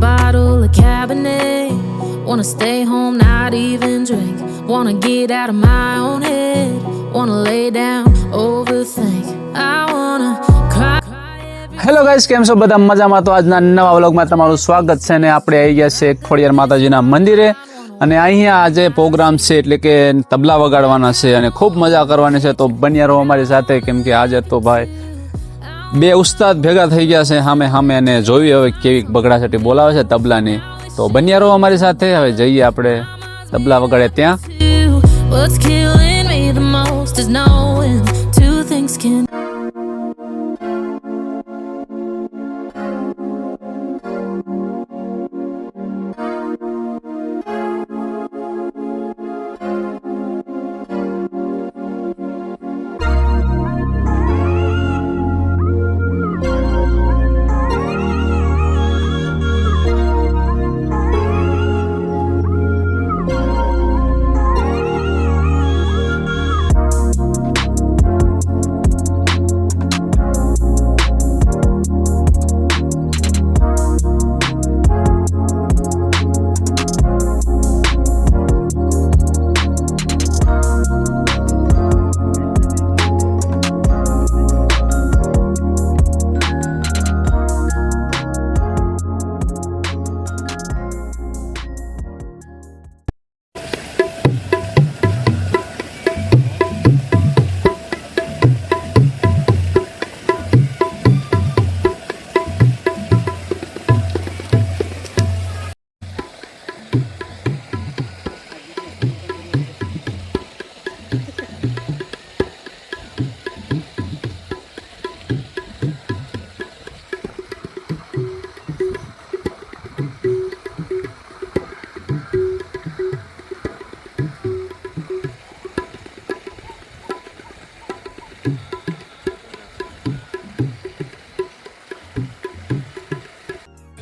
bottle of Cabernet. Wanna stay home, not even drink. Wanna get out of my own head. Wanna lay down, overthink. I wanna cry. Hello guys, કેમ છો બધા? મજામાં? તો આજના નવા વ્લોગમાં તમારું સ્વાગત છે ને આપણે આવી ગયા છે ખોડિયાર માતાજીના મંદિરે અને અહીંયા આજે પ્રોગ્રામ છે એટલે કે તબલા વગાડવાના છે અને ખૂબ મજા કરવાની છે. તો બન્યા રહો અમારી સાથે, કેમ કે આજે તો ભાઈ બે ઉસ્તાદ ભેગા થઈ ગયા છે સામે અને જોયું હવે કેવી બગડાસટી બોલાવે છે તબલાની. તો બન્યા રહો અમારી સાથે. હવે જઈએ આપણે તબલા વગાડે ત્યાં. What's killing me the most is knowing two things can.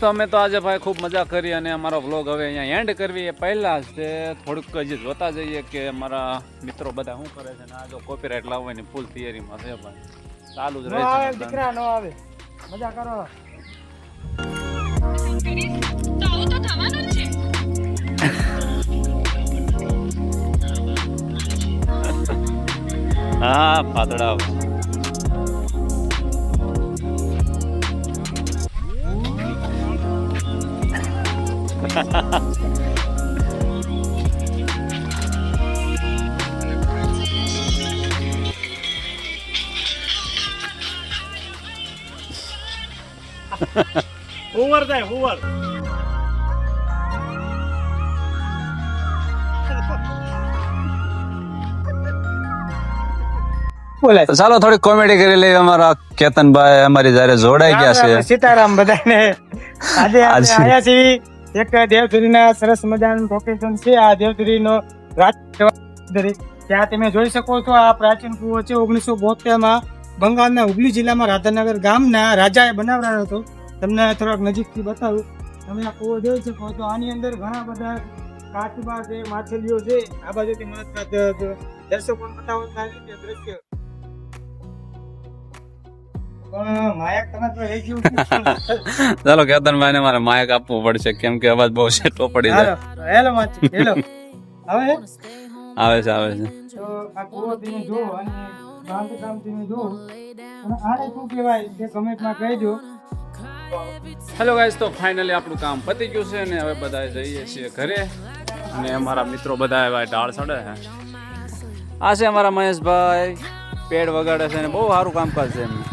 તો અમે તો આજે ભાઈ ખૂબ મજા કરી અને અમારો વ્લોગ હવે અહીંયા એન્ડ કરવી એ પહેલાં જ તે થોડુંક હજી જોતા જઈએ કે અમારા મિત્રો બધા શું કરે છે. ને આ જો કોપીરાઇટ લાવવાની ફૂલ તૈયારીમાં છે ભાઈ, ચાલુ જ રહે છે. દીકરા નો આવે, મજા કરો. હા પાતળા હુવર થાય હુવર. તો ચાલો થોડી કોમેડી કરી લઈએ. અમારા કેતનભાઈ અમારી જયારે જોડાઈ ગયા છે. સીતારામ બધાને. આજે આયા છીએ એક દેવધરીના સરસ મજાનું લોકેશન છે. આ દેવધરીનો રાજધરી, ત્યાં તમે જોઈ શકો છો આ પ્રાચીન કૂવો છે. 1972 માં બંગાળના હુગલી જિલ્લામાં રાધાનગર ગામના રાજાએ બનાવડાયો હતો. તમને થોડાક નજીકથી બતાવું. તમે આ કૂવો જોઈ શકો છો. આની અંદર ઘણા બધા કાચબા છે, માછલીઓ છે. આ બાજુથી દર્શકોને બતાવો દ્રશ્ય. ચાલો કેતનભાઈ ને મારે માયક આપવું પડશે, કેમ કે અવાજ બહુ સેટો પડી જાય. હેલો હેલો હવે આવે છે તો આ કૂવો તમે જો અને બાંધકામ તમે જો અને આને શું કહેવાય તે કમેન્ટમાં કહેજો. હેલો ગાઈસ, તો ફાઇનલી આપણું કામ પતી ગયું છે ને હવે બધા જઈએ છીએ ઘરે. અને અમારા મિત્રો બધા એવા ઢાળ ચડે છે. આ છે અમારા મહેશભાઈ, પેડ વગાડે છે ને બહુ સારું કામકાજ છે એમને.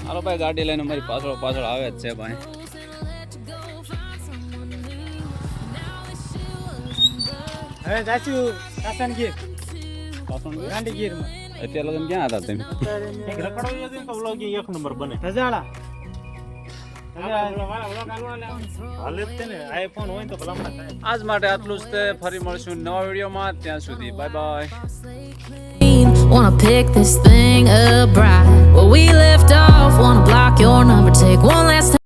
હાલો ભાઈ, ગાડી લઈને મારી પાછળ આવે જ છે ભાઈ. હવે જાશું સાસણગીર, ગાંધીગીરમાં. અત્યારે લગન ક્યાં હતા તમે? એક રખડો તો વ્લોગ એક નંબર બને. રજાળા આજ માટે આટલું જ તે. ફરી મળશું નવા વિડીયોમાં. ત્યાં સુધી bye bye. Wanna pick this thing up right where we left off. Wanna block your number, take one last time.